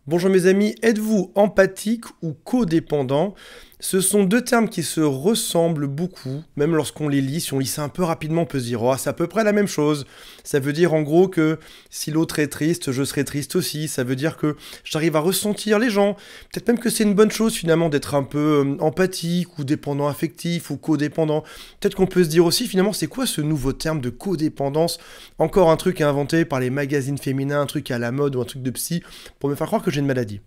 Bonjour mes amis, êtes-vous empathique ou codépendant? Ce sont deux termes qui se ressemblent beaucoup, même lorsqu'on les lit. Si on lit ça un peu rapidement, on peut se dire « Oh, c'est à peu près la même chose ». Ça veut dire en gros que si l'autre est triste, je serai triste aussi. Ça veut dire que j'arrive à ressentir les gens. Peut-être même que c'est une bonne chose finalement d'être un peu empathique ou dépendant affectif ou codépendant. Peut-être qu'on peut se dire aussi finalement c'est quoi ce nouveau terme de codépendance? Encore un truc inventé par les magazines féminins, un truc à la mode ou un truc de psy pour me faire croire que j'ai une maladie.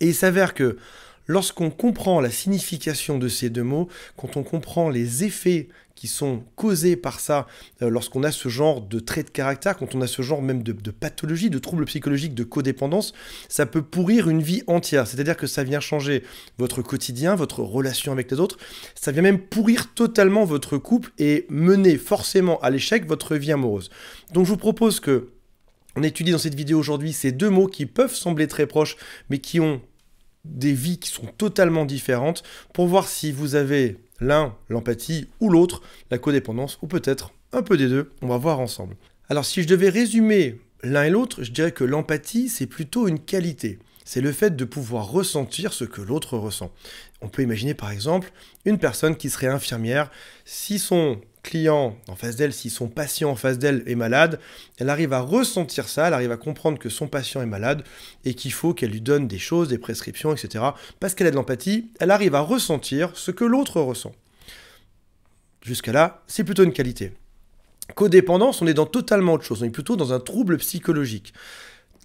Et il s'avère que lorsqu'on comprend la signification de ces deux mots, quand on comprend les effets qui sont causés par ça, lorsqu'on a ce genre de traits de caractère, quand on a ce genre même de pathologie, de troubles psychologiques, de codépendance, ça peut pourrir une vie entière. C'est-à-dire que ça vient changer votre quotidien, votre relation avec les autres, ça vient même pourrir totalement votre couple et mener forcément à l'échec votre vie amoureuse. Donc je vous propose que on étudie dans cette vidéo aujourd'hui ces deux mots qui peuvent sembler très proches, mais qui ont des vies qui sont totalement différentes, pour voir si vous avez l'un, l'empathie, ou l'autre, la codépendance, ou peut-être un peu des deux. On va voir ensemble. Alors si je devais résumer l'un et l'autre, je dirais que l'empathie, c'est plutôt une qualité. C'est le fait de pouvoir ressentir ce que l'autre ressent. On peut imaginer par exemple une personne qui serait infirmière, si son client en face d'elle, si son patient en face d'elle est malade, elle arrive à ressentir ça, elle arrive à comprendre que son patient est malade et qu'il faut qu'elle lui donne des choses, des prescriptions, etc. Parce qu'elle a de l'empathie, elle arrive à ressentir ce que l'autre ressent. Jusqu'à là, c'est plutôt une qualité. Codépendance, on est dans totalement autre chose, on est plutôt dans un trouble psychologique.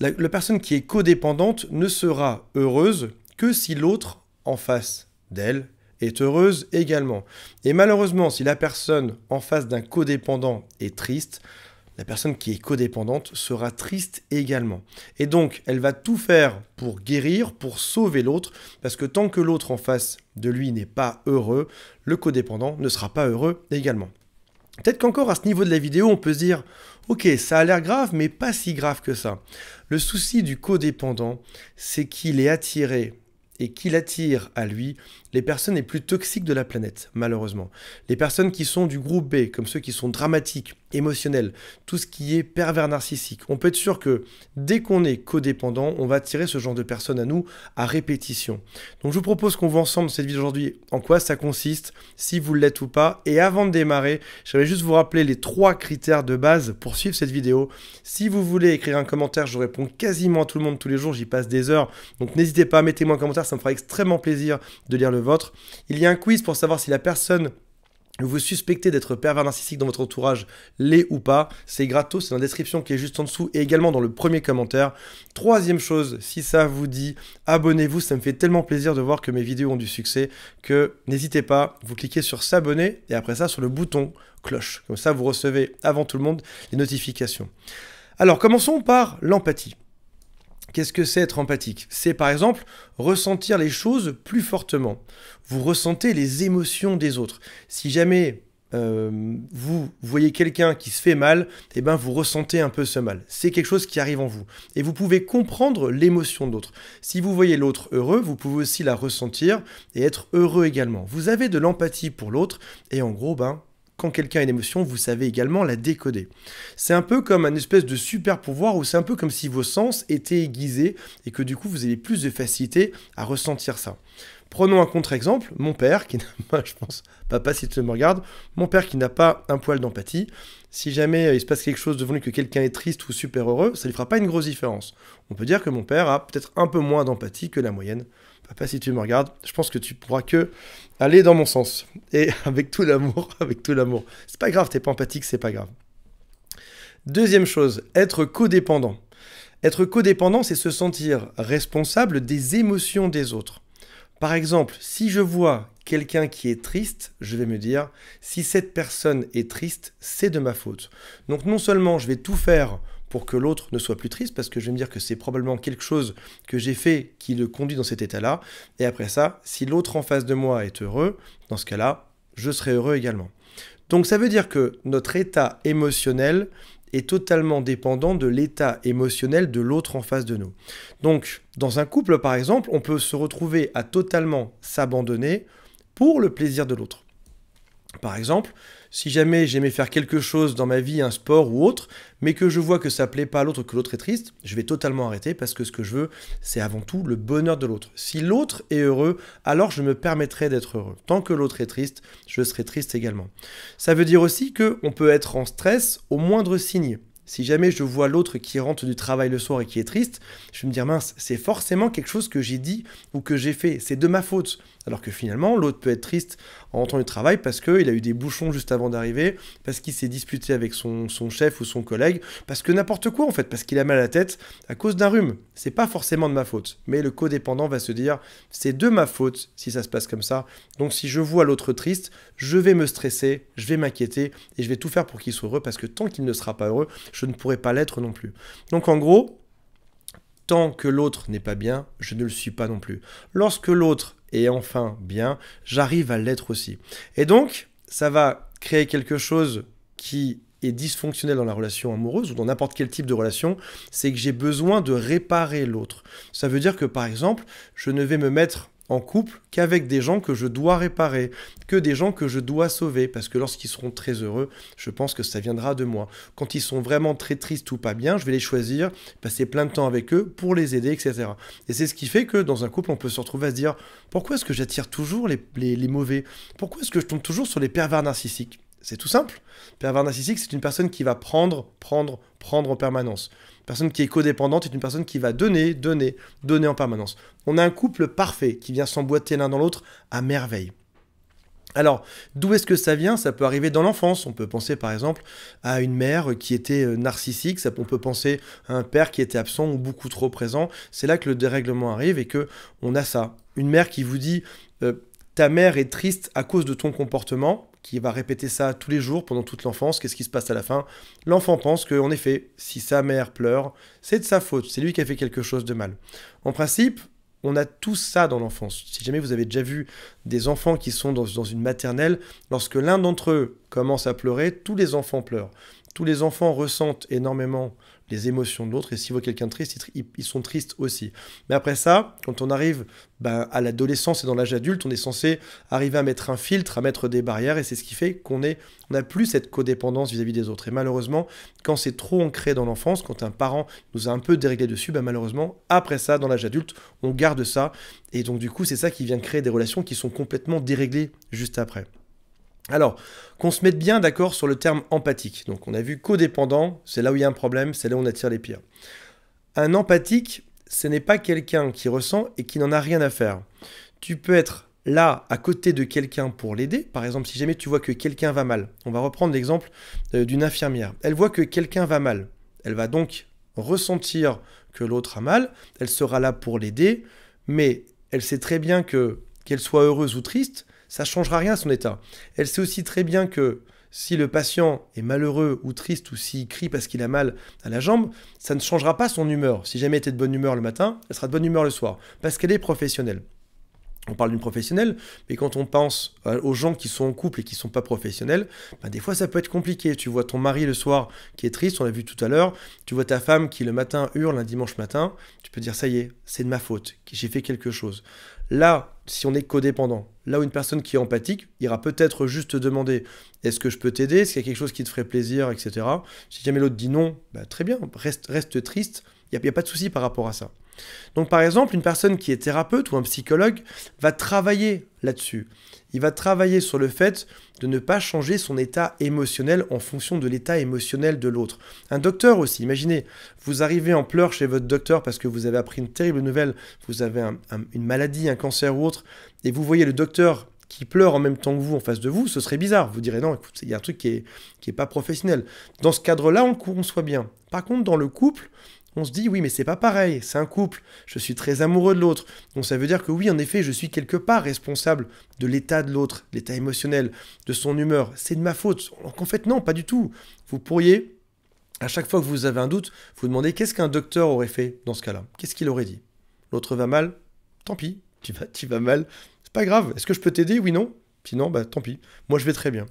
La personne qui est codépendante ne sera heureuse que si l'autre en face d'elle est heureuse également. Et malheureusement, si la personne en face d'un codépendant est triste, la personne qui est codépendante sera triste également. Et donc, elle va tout faire pour guérir, pour sauver l'autre, parce que tant que l'autre en face de lui n'est pas heureux, le codépendant ne sera pas heureux également. Peut-être qu'encore à ce niveau de la vidéo, on peut se dire « Ok, ça a l'air grave, mais pas si grave que ça ». Le souci du codépendant, c'est qu'il est attiré et qu'il attire à lui les personnes les plus toxiques de la planète, malheureusement. Les personnes qui sont du groupe B, comme ceux qui sont dramatiques, émotionnels, tout ce qui est pervers narcissique. On peut être sûr que dès qu'on est codépendant, on va attirer ce genre de personnes à nous à répétition. Donc je vous propose qu'on voit ensemble cette vidéo aujourd'hui en quoi ça consiste, si vous l'êtes ou pas. Et avant de démarrer, j'aimerais juste vous rappeler les 3 critères de base pour suivre cette vidéo. Si vous voulez écrire un commentaire, je réponds quasiment à tout le monde tous les jours, j'y passe des heures. Donc n'hésitez pas, mettez-moi un commentaire, ça me fera extrêmement plaisir de lire le vôtre. Il y a un quiz pour savoir si la personne que vous suspectez d'être pervers narcissique dans votre entourage l'est ou pas. C'est gratos, c'est dans la description qui est juste en dessous et également dans le premier commentaire. Troisième chose, si ça vous dit, abonnez-vous, ça me fait tellement plaisir de voir que mes vidéos ont du succès que n'hésitez pas, vous cliquez sur s'abonner et après ça sur le bouton cloche. Comme ça vous recevez avant tout le monde les notifications. Alors commençons par l'empathie. Qu'est-ce que c'est être empathique? C'est par exemple ressentir les choses plus fortement. Vous ressentez les émotions des autres. Si jamais vous voyez quelqu'un qui se fait mal, eh ben vous ressentez un peu ce mal. C'est quelque chose qui arrive en vous. Et vous pouvez comprendre l'émotion de l'autre. Si vous voyez l'autre heureux, vous pouvez aussi la ressentir et être heureux également. Vous avez de l'empathie pour l'autre et en gros, quand quelqu'un a une émotion, vous savez également la décoder. C'est un peu comme un espèce de super pouvoir où c'est un peu comme si vos sens étaient aiguisés et que du coup vous avez plus de facilité à ressentir ça. Prenons un contre-exemple, mon père, qui n'a pas, je pense, papa si tu me regardes, mon père qui n'a pas un poil d'empathie, si jamais il se passe quelque chose devant lui, que quelqu'un est triste ou super heureux, ça ne lui fera pas une grosse différence. On peut dire que mon père a peut-être un peu moins d'empathie que la moyenne. Papa, si tu me regardes, je pense que tu pourras que aller dans mon sens. Et avec tout l'amour, avec tout l'amour. C'est pas grave, t'es pas empathique, c'est pas grave. Deuxième chose, être codépendant. Être codépendant, c'est se sentir responsable des émotions des autres. Par exemple, si je vois quelqu'un qui est triste, je vais me dire, si cette personne est triste, c'est de ma faute. Donc non seulement je vais tout faire pour que l'autre ne soit plus triste, parce que je vais me dire que c'est probablement quelque chose que j'ai fait qui le conduit dans cet état-là. Et après ça, si l'autre en face de moi est heureux, dans ce cas-là, je serai heureux également. Donc ça veut dire que notre état émotionnel est totalement dépendant de l'état émotionnel de l'autre en face de nous. Donc, dans un couple, par exemple, on peut se retrouver à totalement s'abandonner pour le plaisir de l'autre. Par exemple, si jamais j'aimais faire quelque chose dans ma vie, un sport ou autre, mais que je vois que ça plaît pas à l'autre, que l'autre est triste, je vais totalement arrêter parce que ce que je veux, c'est avant tout le bonheur de l'autre. Si l'autre est heureux, alors je me permettrai d'être heureux. Tant que l'autre est triste, je serai triste également. Ça veut dire aussi qu'on peut être en stress au moindre signe. Si jamais je vois l'autre qui rentre du travail le soir et qui est triste, je vais me dire mince, c'est forcément quelque chose que j'ai dit ou que j'ai fait, c'est de ma faute. Alors que finalement, l'autre peut être triste en rentrant du travail parce qu'il a eu des bouchons juste avant d'arriver, parce qu'il s'est disputé avec son chef ou son collègue, parce que n'importe quoi en fait, parce qu'il a mal à la tête à cause d'un rhume. C'est pas forcément de ma faute. Mais le codépendant va se dire, c'est de ma faute si ça se passe comme ça. Donc si je vois l'autre triste, je vais me stresser, je vais m'inquiéter et je vais tout faire pour qu'il soit heureux parce que tant qu'il ne sera pas heureux, je ne pourrai pas l'être non plus. Donc en gros, tant que l'autre n'est pas bien, je ne le suis pas non plus. Lorsque l'autre est enfin bien, j'arrive à l'être aussi. Et donc, ça va créer quelque chose qui est dysfonctionnel dans la relation amoureuse ou dans n'importe quel type de relation, c'est que j'ai besoin de réparer l'autre. Ça veut dire que par exemple, je ne vais me mettre en couple qu'avec des gens que je dois réparer, que des gens que je dois sauver, parce que lorsqu'ils seront très heureux, je pense que ça viendra de moi. Quand ils sont vraiment très tristes ou pas bien, je vais les choisir, passer plein de temps avec eux pour les aider, etc. Et c'est ce qui fait que dans un couple, on peut se retrouver à se dire « Pourquoi est-ce que j'attire toujours les mauvais? Pourquoi est-ce que je tombe toujours sur les pervers narcissiques ?» C'est tout simple. Pervers narcissique, c'est une personne qui va prendre en permanence. Une personne qui est codépendante est une personne qui va donner en permanence. On a un couple parfait qui vient s'emboîter l'un dans l'autre à merveille. Alors, d'où est-ce que ça vient? Ça peut arriver dans l'enfance. On peut penser par exemple à une mère qui était narcissique. On peut penser à un père qui était absent ou beaucoup trop présent. C'est là que le dérèglement arrive et qu'on a ça. Une mère qui vous dit ta mère est triste à cause de ton comportement, qui va répéter ça tous les jours pendant toute l'enfance. Qu'est-ce qui se passe à la fin? L'enfant pense qu'en effet, si sa mère pleure, c'est de sa faute. C'est lui qui a fait quelque chose de mal. En principe, on a tout ça dans l'enfance. Si jamais vous avez déjà vu des enfants qui sont dans une maternelle, lorsque l'un d'entre eux commence à pleurer, tous les enfants pleurent. Tous les enfants ressentent énormément les émotions de l'autre, et s'ils voient quelqu'un de triste, ils sont tristes aussi. Mais après ça, quand on arrive à l'adolescence et dans l'âge adulte, on est censé arriver à mettre un filtre, à mettre des barrières, et c'est ce qui fait qu'on n'a plus cette codépendance vis-à-vis des autres. Et malheureusement, quand c'est trop ancré dans l'enfance, quand un parent nous a un peu déréglé dessus, malheureusement, après ça, dans l'âge adulte, on garde ça, et donc du coup, c'est ça qui vient créer des relations qui sont complètement déréglées juste après. Alors, qu'on se mette bien d'accord sur le terme empathique. Donc, on a vu codépendant, c'est là où il y a un problème, c'est là où on attire les pires. Un empathique, ce n'est pas quelqu'un qui ressent et qui n'en a rien à faire. Tu peux être là, à côté de quelqu'un pour l'aider. Par exemple, si jamais tu vois que quelqu'un va mal, on va reprendre l'exemple d'une infirmière. Elle voit que quelqu'un va mal. Elle va donc ressentir que l'autre a mal. Elle sera là pour l'aider, mais elle sait très bien qu'elle soit heureuse ou triste, ça ne changera rien à son état. Elle sait aussi très bien que si le patient est malheureux ou triste ou s'il crie parce qu'il a mal à la jambe, ça ne changera pas son humeur. Si jamais elle était de bonne humeur le matin, elle sera de bonne humeur le soir, parce qu'elle est professionnelle. On parle d'une professionnelle, mais quand on pense aux gens qui sont en couple et qui ne sont pas professionnels, des fois ça peut être compliqué. Tu vois ton mari le soir qui est triste, on l'a vu tout à l'heure, tu vois ta femme qui le matin hurle un dimanche matin, tu peux dire ça y est, c'est de ma faute, j'ai fait quelque chose. Là, si on est codépendant, là où une personne qui est empathique ira peut-être juste te demander est-ce que je peux t'aider, est-ce qu'il y a quelque chose qui te ferait plaisir, etc. Si jamais l'autre dit non, très bien, reste triste, il n'y a pas de souci par rapport à ça. Donc par exemple, une personne qui est thérapeute ou un psychologue va travailler là-dessus. Il va travailler sur le fait de ne pas changer son état émotionnel en fonction de l'état émotionnel de l'autre. Un docteur aussi, imaginez, vous arrivez en pleurs chez votre docteur parce que vous avez appris une terrible nouvelle, vous avez une maladie, un cancer ou autre, et vous voyez le docteur qui pleure en même temps que vous en face de vous, ce serait bizarre. Vous direz non, écoute, il y a un truc qui est pas professionnel. Dans ce cadre-là, on conçoit bien. Par contre, dans le couple, on se dit, oui, mais c'est pas pareil, c'est un couple, je suis très amoureux de l'autre. Donc ça veut dire que oui, en effet, je suis quelque part responsable de l'état de l'autre, l'état émotionnel, de son humeur. C'est de ma faute. Donc en fait, non, pas du tout. Vous pourriez, à chaque fois que vous avez un doute, vous demander qu'est-ce qu'un docteur aurait fait dans ce cas-là. Qu'est-ce qu'il aurait dit? L'autre va mal? Tant pis, tu vas mal. C'est pas grave. Est-ce que je peux t'aider? Oui, non? Sinon, tant pis. Moi, je vais très bien.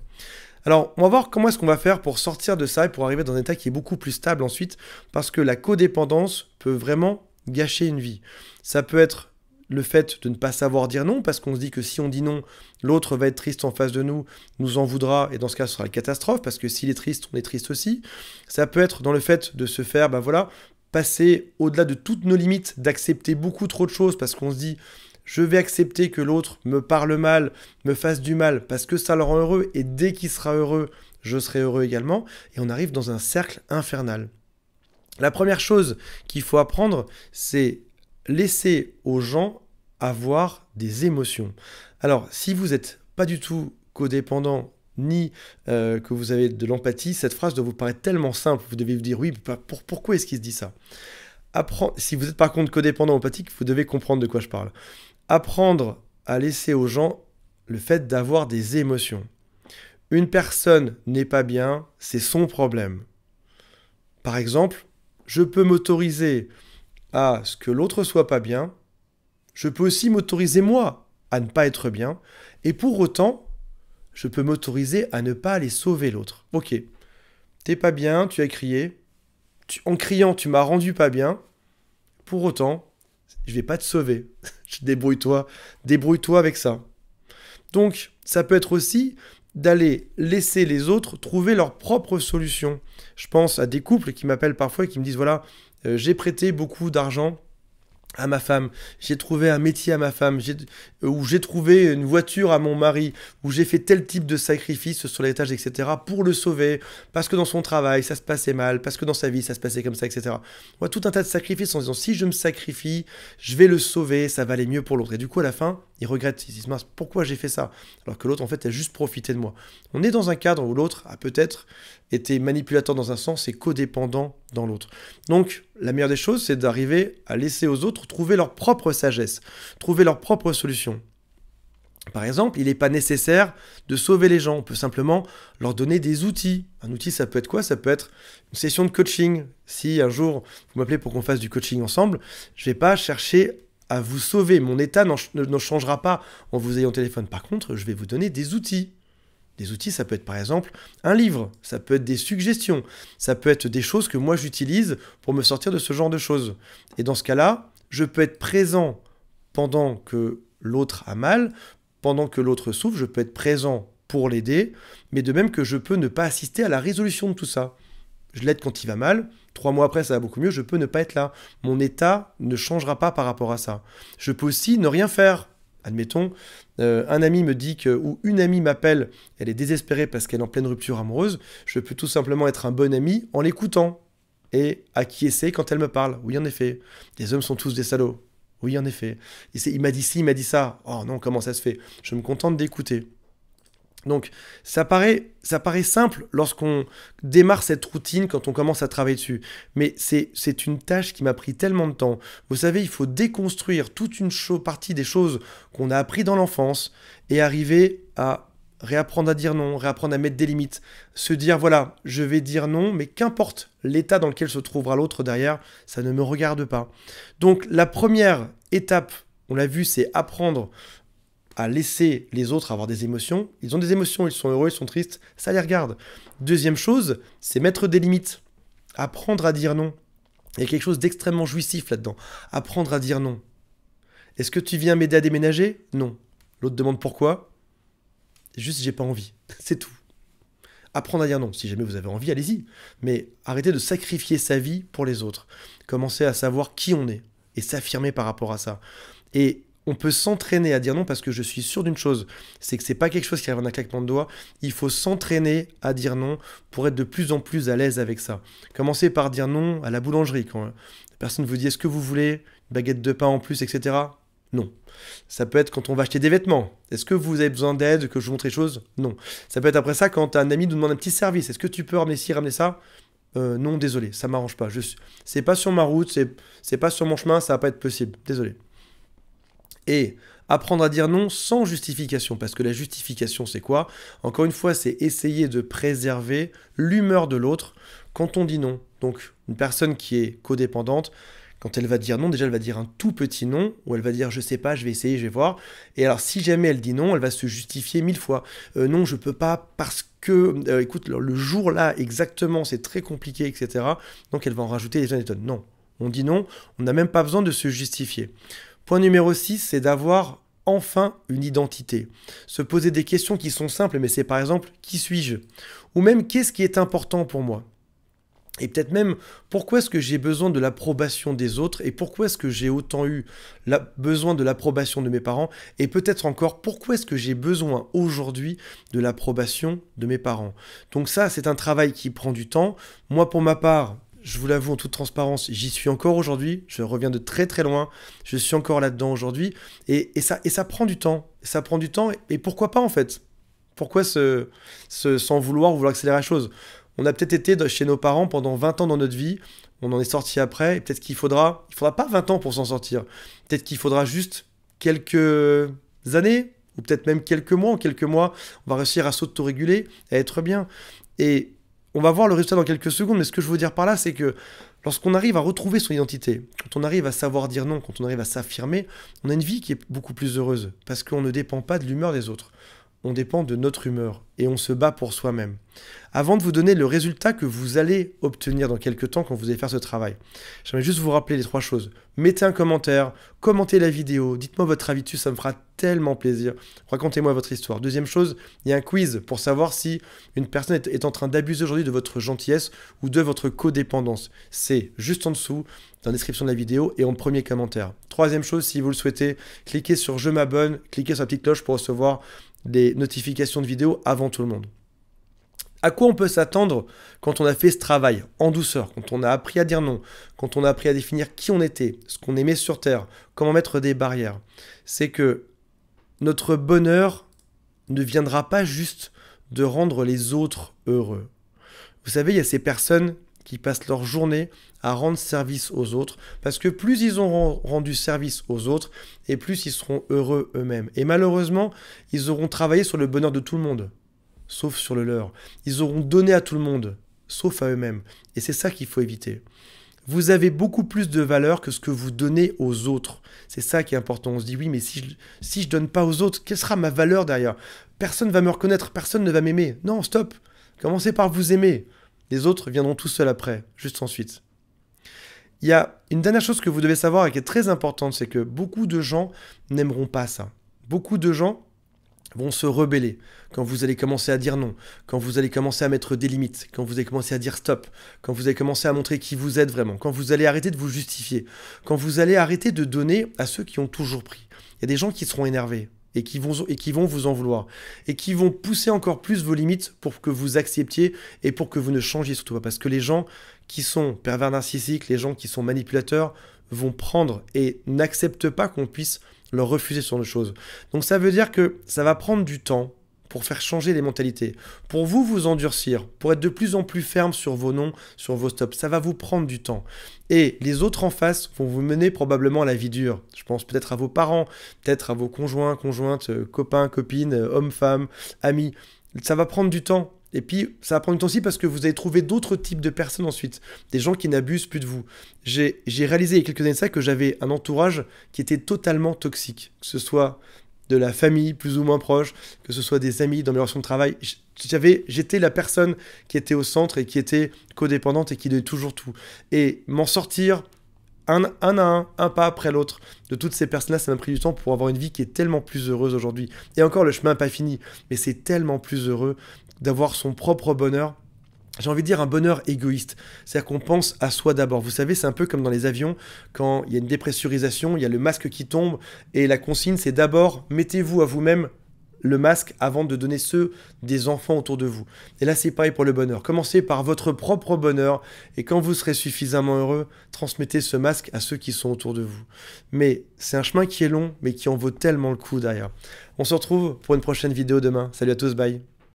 Alors, on va voir comment est-ce qu'on va faire pour sortir de ça et pour arriver dans un état qui est beaucoup plus stable ensuite, parce que la codépendance peut vraiment gâcher une vie. Ça peut être le fait de ne pas savoir dire non, parce qu'on se dit que si on dit non, l'autre va être triste en face de nous, nous en voudra, et dans ce cas, ce sera la catastrophe, parce que s'il est triste, on est triste aussi. Ça peut être dans le fait de se faire, passer au-delà de toutes nos limites, d'accepter beaucoup trop de choses, parce qu'on se dit, je vais accepter que l'autre me parle mal, me fasse du mal, parce que ça le rend heureux, et dès qu'il sera heureux, je serai heureux également, et on arrive dans un cercle infernal. La première chose qu'il faut apprendre, c'est laisser aux gens avoir des émotions. Alors, si vous n'êtes pas du tout codépendant, ni que vous avez de l'empathie, cette phrase doit vous paraître tellement simple, vous devez vous dire, oui, pourquoi est-ce qu'il se dit ça? Si vous êtes par contre codépendant ou empathique, vous devez comprendre de quoi je parle. Apprendre à laisser aux gens le fait d'avoir des émotions. Une personne n'est pas bien, c'est son problème. Par exemple, je peux m'autoriser à ce que l'autre soit pas bien, je peux aussi m'autoriser moi à ne pas être bien, et pour autant, je peux m'autoriser à ne pas aller sauver l'autre. Ok, t'es pas bien, tu as crié, en criant tu m'as rendu pas bien, pour autant, je vais pas te sauver, débrouille-toi avec ça. Donc, ça peut être aussi d'aller laisser les autres trouver leurs propres solutions. Je pense à des couples qui m'appellent parfois et qui me disent, voilà, j'ai prêté beaucoup d'argent à ma femme, j'ai trouvé un métier à ma femme, ou j'ai trouvé une voiture à mon mari, ou j'ai fait tel type de sacrifice sur les tâches, etc., pour le sauver, parce que dans son travail, ça se passait mal, parce que dans sa vie, ça se passait comme ça, etc. On voit tout un tas de sacrifices en disant, si je me sacrifie, je vais le sauver, ça va aller mieux pour l'autre. Et du coup, à la fin, il regrette, il se dit, mince, pourquoi j'ai fait ça? Alors que l'autre, en fait, a juste profité de moi. On est dans un cadre où l'autre a peut-être été manipulateur dans un sens et codépendant dans l'autre. Donc, la meilleure des choses, c'est d'arriver à laisser aux autres trouver leur propre sagesse, trouver leur propre solution. Par exemple, il n'est pas nécessaire de sauver les gens, on peut simplement leur donner des outils. Un outil, ça peut être quoi? Ça peut être une session de coaching. Si un jour, vous m'appelez pour qu'on fasse du coaching ensemble, je ne vais pas chercher à vous sauver. Mon état ne changera pas en vous ayant au téléphone. Par contre, je vais vous donner des outils. Des outils, ça peut être par exemple un livre, ça peut être des suggestions, ça peut être des choses que moi j'utilise pour me sortir de ce genre de choses. Et dans ce cas-là, je peux être présent pendant que l'autre a mal, pendant que l'autre souffre, je peux être présent pour l'aider, mais de même que je peux ne pas assister à la résolution de tout ça. Je l'aide quand il va mal, 3 mois après ça va beaucoup mieux, je peux ne pas être là. Mon état ne changera pas par rapport à ça. Je peux aussi ne rien faire. Admettons, un ami me dit que, ou une amie m'appelle, elle est désespérée parce qu'elle est en pleine rupture amoureuse, je peux tout simplement être un bon ami en l'écoutant et acquiescer quand elle me parle. Oui, en effet, les hommes sont tous des salauds. Oui, en effet. Et il m'a dit ci, il m'a dit ça. Oh non, comment ça se fait? Je me contente d'écouter. Donc, ça paraît simple lorsqu'on démarre cette routine, quand on commence à travailler dessus. Mais c'est une tâche qui m'a pris tellement de temps. Vous savez, il faut déconstruire toute une partie des choses qu'on a appris dans l'enfance et arriver à réapprendre à dire non, réapprendre à mettre des limites. Se dire, voilà, je vais dire non, mais qu'importe l'état dans lequel se trouvera l'autre derrière, ça ne me regarde pas. Donc, la première étape, on l'a vu, c'est apprendre à laisser les autres avoir des émotions. Ils ont des émotions, ils sont heureux, ils sont tristes, ça les regarde. Deuxième chose, c'est mettre des limites. Apprendre à dire non. Il y a quelque chose d'extrêmement jouissif là-dedans. Apprendre à dire non. Est-ce que tu viens m'aider à déménager? Non. L'autre demande pourquoi? Juste, j'ai pas envie. C'est tout. Apprendre à dire non. Si jamais vous avez envie, allez-y. Mais arrêtez de sacrifier sa vie pour les autres. Commencez à savoir qui on est et s'affirmer par rapport à ça. Et on peut s'entraîner à dire non parce que je suis sûr d'une chose, c'est que c'est pas quelque chose qui arrive en un claquement de doigts. Il faut s'entraîner à dire non pour être de plus en plus à l'aise avec ça. Commencez par dire non à la boulangerie. Quand la personne vous dit est-ce que vous voulez une baguette de pain en plus, etc. Non. Ça peut être quand on va acheter des vêtements. Est-ce que vous avez besoin d'aide, que je vous montre les choses? Non. Ça peut être après ça quand un ami nous demande un petit service. Est-ce que tu peux ramener ci, ramener ça? Non, désolé, ça m'arrange pas. C'est pas sur ma route, c'est pas sur mon chemin, ça va pas être possible. Désolé. Et apprendre à dire non sans justification, parce que la justification, c'est quoi? Encore une fois, c'est essayer de préserver l'humeur de l'autre quand on dit non. Donc, une personne qui est codépendante, quand elle va dire non, déjà, elle va dire un tout petit non, ou elle va dire, je sais pas, je vais essayer, je vais voir. Et alors, si jamais elle dit non, elle va se justifier 1000 fois. Non, je peux pas parce que, écoute, le jour là, exactement, c'est très compliqué, etc. Donc, elle va en rajouter des tonnes et des tonnes. Non, on dit non, on n'a même pas besoin de se justifier. Point numéro 6, c'est d'avoir enfin une identité. Se poser des questions qui sont simples, mais c'est par exemple, qui suis-je? Ou même, qu'est-ce qui est important pour moi? Et peut-être même, pourquoi est-ce que j'ai besoin de l'approbation des autres et pourquoi est-ce que j'ai autant eu besoin de l'approbation de mes parents et peut-être encore, pourquoi est-ce que j'ai besoin aujourd'hui de l'approbation de mes parents. Donc ça, c'est un travail qui prend du temps. Moi, pour ma part, je vous l'avoue en toute transparence, j'y suis encore aujourd'hui. Je reviens de très très loin. Je suis encore là-dedans aujourd'hui. Et ça prend du temps. Ça prend du temps et pourquoi pas en fait? Pourquoi sans vouloir accélérer la chose? On a peut-être été chez nos parents pendant 20 ans dans notre vie, on en est sorti après, et peut-être qu'il faudra pas 20 ans pour s'en sortir. Peut-être qu'il faudra juste quelques années, ou peut-être même quelques mois. En quelques mois, on va réussir à s'autoréguler, à être bien. Et on va voir le résultat dans quelques secondes, mais ce que je veux dire par là, c'est que lorsqu'on arrive à retrouver son identité, quand on arrive à savoir dire non, quand on arrive à s'affirmer, on a une vie qui est beaucoup plus heureuse, parce qu'on ne dépend pas de l'humeur des autres. On dépend de notre humeur et on se bat pour soi-même. Avant de vous donner le résultat que vous allez obtenir dans quelques temps quand vous allez faire ce travail, j'aimerais juste vous rappeler les 3 choses. Mettez un commentaire, commentez la vidéo, dites-moi votre avis dessus, ça me fera tellement plaisir. Racontez-moi votre histoire. Deuxième chose, il y a un quiz pour savoir si une personne est en train d'abuser aujourd'hui de votre gentillesse ou de votre codépendance. C'est juste en dessous, dans la description de la vidéo et en premier commentaire. Troisième chose, si vous le souhaitez, cliquez sur je m'abonne, cliquez sur la petite cloche pour recevoir des notifications de vidéos avant tout le monde. À quoi on peut s'attendre quand on a fait ce travail en douceur, quand on a appris à dire non, quand on a appris à définir qui on était, ce qu'on aimait sur Terre, comment mettre des barrières? C'est que notre bonheur ne viendra pas juste de rendre les autres heureux. Vous savez, il y a ces personnes qui passent leur journée à rendre service aux autres, parce que plus ils auront rendu service aux autres, et plus ils seront heureux eux-mêmes. Et malheureusement, ils auront travaillé sur le bonheur de tout le monde, sauf sur le leur. Ils auront donné à tout le monde, sauf à eux-mêmes. Et c'est ça qu'il faut éviter. Vous avez beaucoup plus de valeur que ce que vous donnez aux autres. C'est ça qui est important. On se dit, oui, mais si je donne pas aux autres, quelle sera ma valeur derrière? Personne ne va me reconnaître, personne ne va m'aimer. Non, stop. Commencez par vous aimer. Les autres viendront tout seuls après, juste ensuite. Il y a une dernière chose que vous devez savoir et qui est très importante, c'est que beaucoup de gens n'aimeront pas ça. Beaucoup de gens vont se rebeller quand vous allez commencer à dire non, quand vous allez commencer à mettre des limites, quand vous allez commencer à dire stop, quand vous allez commencer à montrer qui vous êtes vraiment, quand vous allez arrêter de vous justifier, quand vous allez arrêter de donner à ceux qui ont toujours pris. Il y a des gens qui seront énervés et qui vont vous en vouloir et qui vont pousser encore plus vos limites pour que vous acceptiez et pour que vous ne changiez surtout pas. Parce que les gens qui sont pervers narcissiques, les gens qui sont manipulateurs vont prendre et n'acceptent pas qu'on puisse leur refuser sur des choses. Donc ça veut dire que ça va prendre du temps pour faire changer les mentalités, pour vous endurcir, pour être de plus en plus ferme sur vos non, sur vos stops. Ça va vous prendre du temps. Et les autres en face vont vous mener probablement à la vie dure. Je pense peut-être à vos parents, peut-être à vos conjoints, conjointes, copains, copines, hommes, femmes, amis. Ça va prendre du temps. Et puis, ça va prendre du temps aussi parce que vous allez trouver d'autres types de personnes ensuite. Des gens qui n'abusent plus de vous. J'ai réalisé il y a quelques années de ça que j'avais un entourage qui était totalement toxique. Que ce soit de la famille plus ou moins proche, que ce soit des amis dans mes relations de travail. J'étais la personne qui était au centre et qui était codépendante et qui donnait toujours tout. Et m'en sortir un à un pas après l'autre, de toutes ces personnes-là, ça m'a pris du temps pour avoir une vie qui est tellement plus heureuse aujourd'hui. Et encore, le chemin n'est pas fini, mais c'est tellement plus heureux d'avoir son propre bonheur. J'ai envie de dire un bonheur égoïste. C'est-à-dire qu'on pense à soi d'abord. Vous savez, c'est un peu comme dans les avions, quand il y a une dépressurisation, il y a le masque qui tombe, et la consigne, c'est d'abord, mettez-vous à vous-même le masque avant de donner ceux des enfants autour de vous. Et là, c'est pareil pour le bonheur. Commencez par votre propre bonheur, et quand vous serez suffisamment heureux, transmettez ce masque à ceux qui sont autour de vous. Mais c'est un chemin qui est long, mais qui en vaut tellement le coup derrière. On se retrouve pour une prochaine vidéo demain. Salut à tous, bye.